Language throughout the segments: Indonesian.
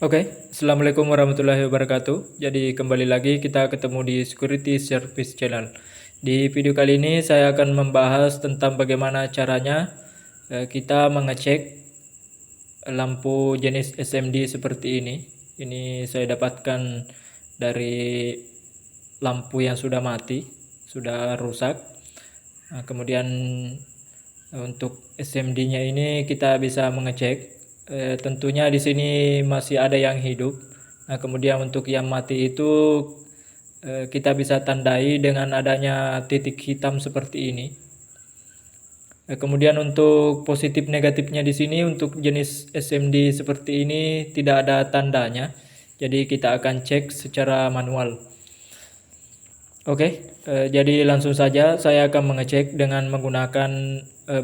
Oke, Assalamualaikum warahmatullahi wabarakatuh. Jadi kembali lagi kita ketemu di Security Service Channel. Di video kali ini saya akan membahas tentang bagaimana caranya kita mengecek lampu jenis SMD seperti ini. Ini saya dapatkan dari lampu yang sudah mati, sudah rusak. Nah, kemudian untuk SMD-nya ini kita bisa mengecek. Tentunya di sini masih ada yang hidup. Nah, kemudian untuk yang mati itu kita bisa tandai dengan adanya titik hitam seperti ini. Kemudian untuk positif negatifnya di sini untuk jenis SMD seperti ini tidak ada tandanya. Jadi kita akan cek secara manual. Oke, jadi langsung saja saya akan mengecek dengan menggunakan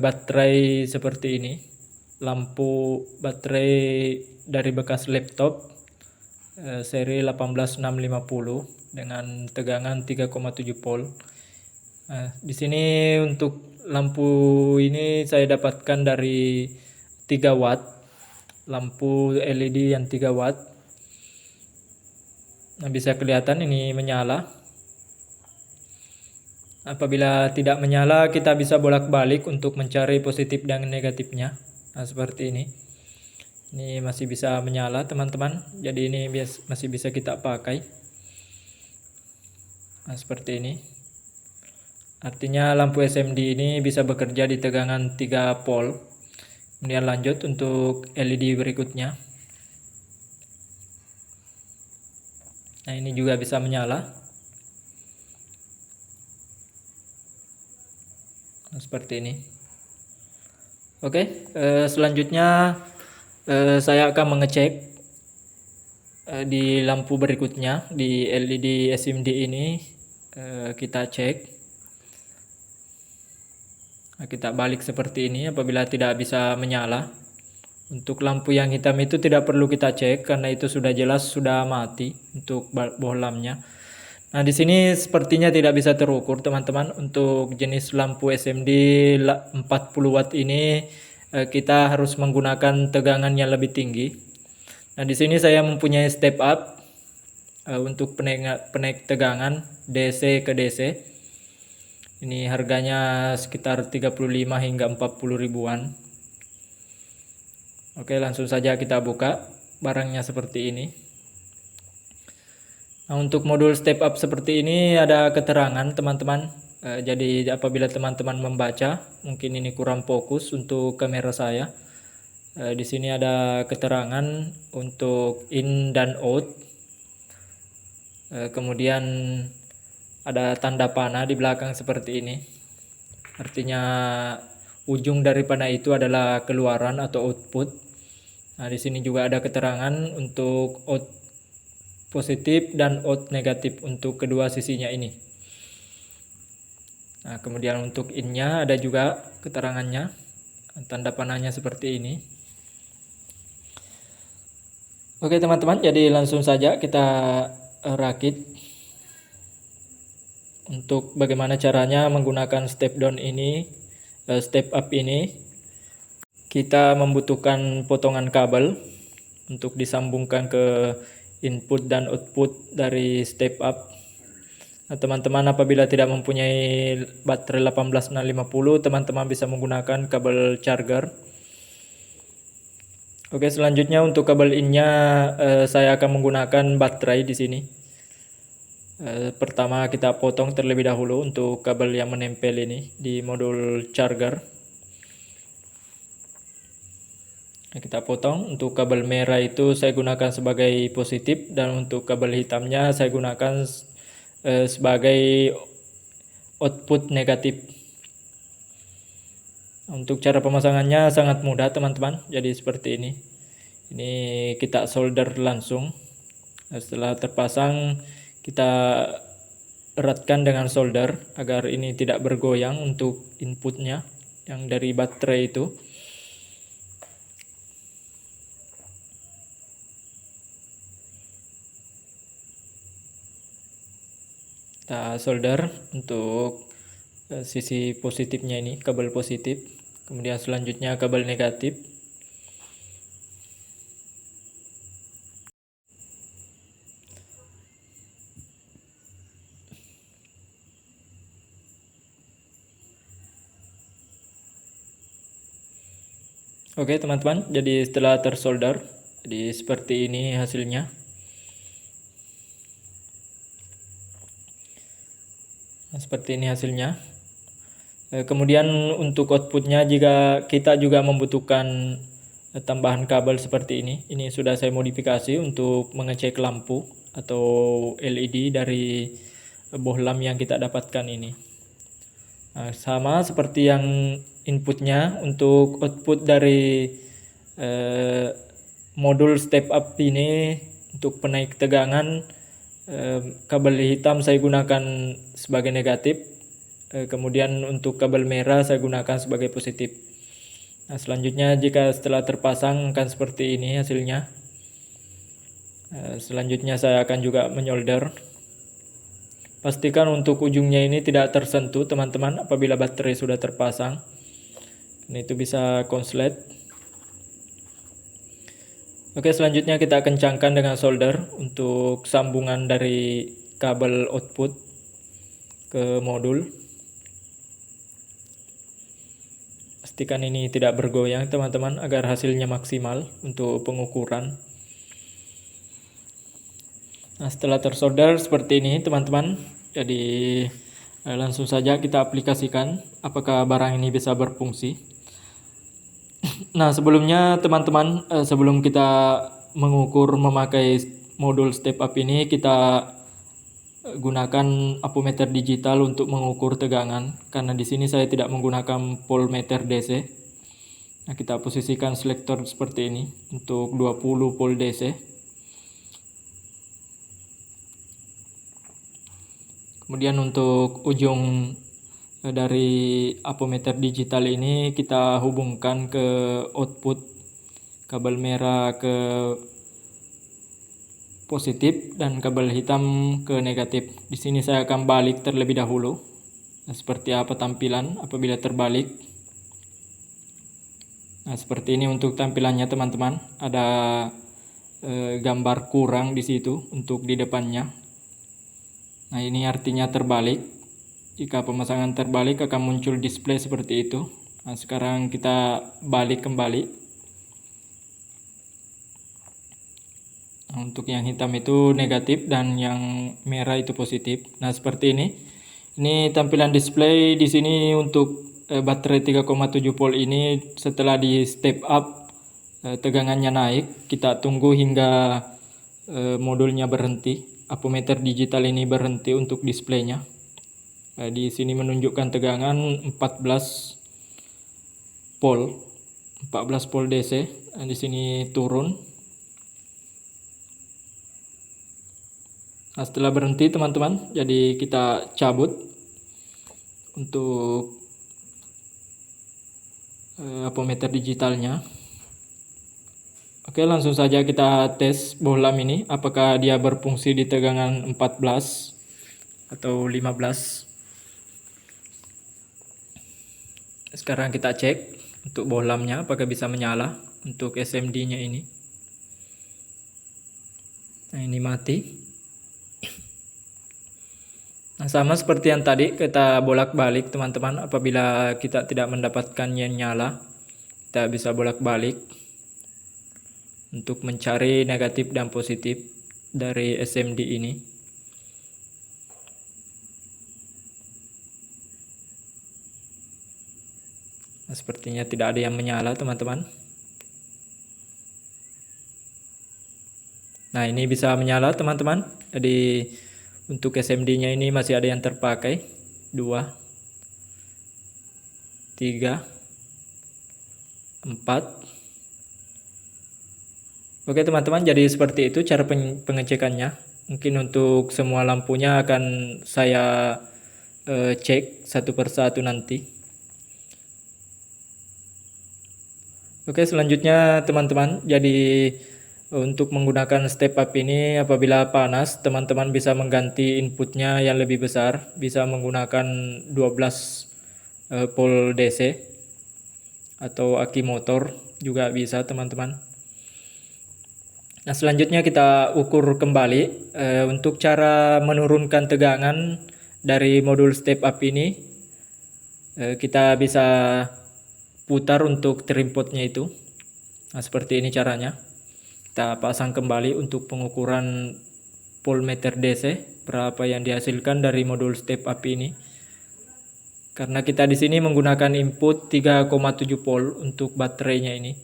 baterai seperti ini. Lampu baterai dari bekas laptop seri 18650 dengan tegangan 3,7 volt. Di sini untuk lampu ini saya dapatkan dari 3 watt. Lampu LED yang 3 watt. Nah, bisa kelihatan ini menyala. Apabila tidak menyala, kita bisa bolak-balik untuk mencari positif dan negatifnya. Nah, seperti ini. Ini masih bisa menyala, teman-teman. Jadi ini masih bisa kita pakai. Nah, seperti ini. Artinya lampu SMD ini bisa bekerja di tegangan 3 volt. Kemudian lanjut untuk LED berikutnya. Nah, ini juga bisa menyala. Nah, seperti ini. Oke, selanjutnya saya akan mengecek di lampu berikutnya di LED SMD ini. Kita cek. Nah, kita balik seperti ini apabila tidak bisa menyala. Untuk lampu yang hitam itu tidak perlu kita cek karena itu sudah jelas sudah mati untuk bohlamnya. Nah, di sini sepertinya tidak bisa terukur, teman-teman. Untuk jenis lampu SMD 40 watt ini kita harus menggunakan tegangan yang lebih tinggi. Nah, di sini saya mempunyai step up untuk penaik tegangan DC ke DC. Ini harganya sekitar 35 hingga 40 ribuan. Oke, langsung saja kita buka. Barangnya seperti ini. Nah, untuk modul step up seperti ini ada keterangan, teman-teman. Jadi apabila teman-teman membaca, mungkin ini kurang fokus untuk kamera saya. Di sini ada keterangan untuk in dan out. Kemudian ada tanda panah di belakang seperti ini. Artinya ujung dari panah itu adalah keluaran atau output. Nah, di sini juga ada keterangan untuk out positif dan out negatif untuk kedua sisinya ini. Nah, kemudian untuk in-nya ada juga keterangannya. Tanda panahnya seperti ini. Oke, teman-teman, jadi langsung saja kita rakit. Untuk bagaimana caranya menggunakan step down ini, step up ini. Kita membutuhkan potongan kabel untuk disambungkan ke input dan output dari step up. Nah, teman-teman apabila tidak mempunyai baterai 18650, teman-teman bisa menggunakan kabel charger. Oke, selanjutnya untuk kabel in-nya saya akan menggunakan baterai di sini. Pertama kita potong terlebih dahulu untuk kabel yang menempel ini di modul charger. Nah, kita potong. Untuk kabel merah itu saya gunakan sebagai positif dan untuk kabel hitamnya saya gunakan sebagai output negatif. Untuk cara pemasangannya sangat mudah, teman-teman. Jadi seperti ini. Ini kita solder langsung. Nah, setelah terpasang kita eratkan dengan solder agar ini tidak bergoyang untuk inputnya yang dari baterai itu. Kita solder untuk sisi positifnya ini, kabel positif. Kemudian selanjutnya kabel negatif. Oke teman-teman, jadi setelah tersolder, jadi seperti ini hasilnya. Nah, seperti ini hasilnya. Kemudian untuk outputnya, jika kita juga membutuhkan tambahan kabel seperti ini sudah saya modifikasi untuk mengecek lampu atau LED dari bohlam yang kita dapatkan ini. Nah, sama seperti yang inputnya, untuk output dari modul step up ini untuk penaik tegangan, kabel hitam saya gunakan sebagai negatif, kemudian untuk kabel merah saya gunakan sebagai positif. Nah, selanjutnya jika setelah terpasang akan seperti ini hasilnya. Selanjutnya saya akan juga menyolder. Pastikan untuk ujungnya ini tidak tersentuh teman-teman apabila baterai sudah terpasang. Ini itu bisa konslet. Oke, selanjutnya kita kencangkan dengan solder untuk sambungan dari kabel output ke modul. Pastikan ini tidak bergoyang teman-teman agar hasilnya maksimal untuk pengukuran. Nah, setelah tersolder seperti ini teman-teman, jadi langsung saja kita aplikasikan apakah barang ini bisa berfungsi. Nah, sebelumnya teman-teman, sebelum kita mengukur memakai modul step up ini, kita gunakan ampermeter digital untuk mengukur tegangan, karena di sini saya tidak menggunakan voltmeter DC. Nah, kita posisikan selektor seperti ini untuk 20 volt DC. Kemudian untuk ujung dari ampermeter digital ini kita hubungkan ke output, kabel merah ke positif dan kabel hitam ke negatif. Di sini saya akan balik terlebih dahulu. Nah, seperti apa tampilan apabila terbalik. Nah, seperti ini untuk tampilannya teman-teman. Ada gambar kurang di situ untuk di depannya. Nah, ini artinya terbalik. Jika pemasangan terbalik akan muncul display seperti itu. Nah, sekarang kita balik kembali. Nah, untuk yang hitam itu negatif dan yang merah itu positif. Nah, seperti ini. Ini tampilan display di sini untuk baterai 3,7 volt ini. Setelah di step up tegangannya naik, kita tunggu hingga modulnya berhenti. Ampermeter digital ini berhenti untuk displaynya. Di sini menunjukkan tegangan 14 volt DC. Di sini turun. Nah, setelah berhenti teman-teman, jadi kita cabut untuk ampermeter digitalnya. Oke, langsung saja kita tes bohlam ini apakah dia berfungsi di tegangan 14 atau 15. Sekarang kita cek untuk bohlamnya apakah bisa menyala untuk SMD-nya ini. Nah, ini mati. Nah, sama seperti yang tadi, kita bolak-balik teman-teman. Apabila kita tidak mendapatkan yang nyala, kita bisa bolak-balik untuk mencari negatif dan positif dari SMD ini. Nah, sepertinya tidak ada yang menyala teman-teman. Nah, ini bisa menyala teman-teman. Jadi untuk SMD-nya ini masih ada yang terpakai. 2, 3, 4. Oke teman-teman, jadi seperti itu cara pengecekannya. Mungkin untuk semua lampunya akan saya cek satu persatu nanti. Oke, selanjutnya teman-teman, jadi untuk menggunakan step up ini apabila panas, teman-teman bisa mengganti inputnya yang lebih besar. Bisa menggunakan 12 volt DC atau aki motor juga bisa teman-teman. Nah, selanjutnya kita ukur kembali untuk cara menurunkan tegangan dari modul step up ini. Kita bisa putar untuk trim potnya itu. Nah, seperti ini caranya. Kita pasang kembali untuk pengukuran voltmeter DC, berapa yang dihasilkan dari modul step up ini. Karena kita di sini menggunakan input 3,7 volt untuk baterainya ini.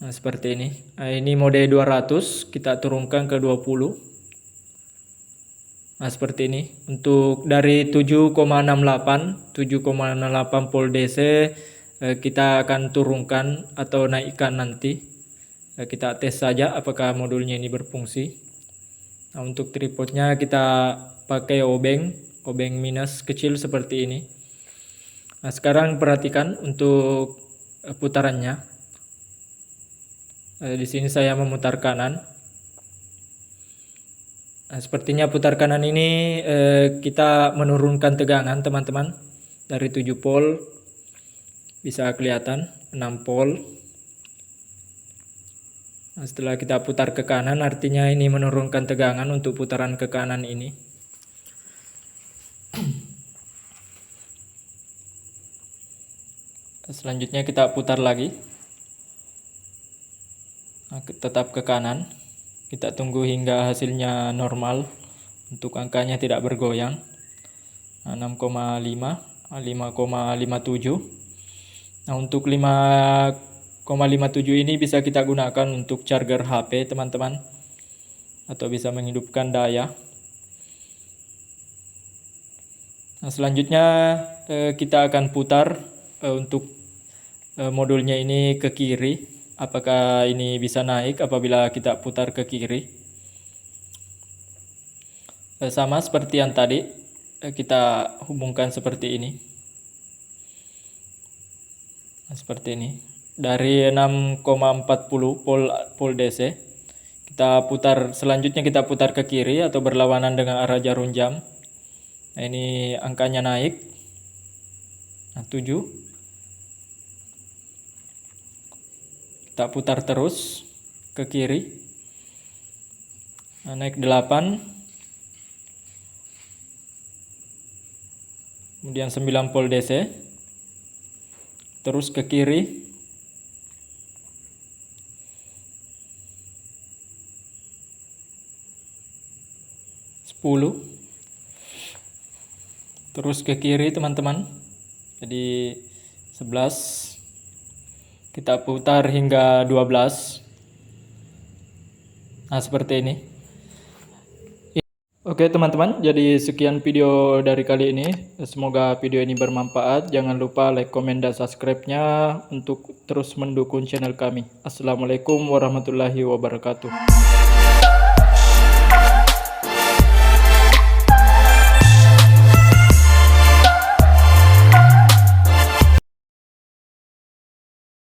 Nah, seperti ini. Nah, ini mode 200, kita turunkan ke 20. Nah, seperti ini. Untuk dari 7,68 volt DC, kita akan turunkan atau naikkan nanti. Kita tes saja apakah modulnya ini berfungsi. Nah, untuk tripodnya kita pakai obeng minus kecil seperti ini. Nah, sekarang perhatikan untuk putarannya. Di sini saya memutar kanan. Nah, sepertinya putar kanan ini kita menurunkan tegangan teman-teman. Dari 7 volt bisa kelihatan 6 volt. Nah, setelah kita putar ke kanan, artinya ini menurunkan tegangan untuk putaran ke kanan ini. Selanjutnya kita putar lagi. Nah, tetap ke kanan. Kita tunggu hingga hasilnya normal. Untuk angkanya tidak bergoyang. Nah, 6,5, 5,57. Nah, untuk 5,57 ini bisa kita gunakan untuk charger HP teman-teman, atau bisa menghidupkan daya. Nah, selanjutnya kita akan putar untuk modulnya ini ke kiri. Apakah ini bisa naik apabila kita putar ke kiri? Sama seperti yang tadi, kita hubungkan seperti ini. Nah, seperti ini. Dari 6,40 volt DC, kita putar, selanjutnya kita putar ke kiri atau berlawanan dengan arah jarum jam. Nah, ini angkanya naik. Nah, 7. Kita putar terus ke kiri. Nah, naik 8. Kemudian 9 volt DC. Terus ke kiri. 10. Terus ke kiri teman-teman. Jadi 11. Kita putar hingga 12. Nah, seperti ini. Oke teman-teman, jadi sekian video dari kali ini. Semoga video ini bermanfaat. Jangan lupa like, komen, dan subscribe-nya untuk terus mendukung channel kami. Assalamualaikum warahmatullahi wabarakatuh.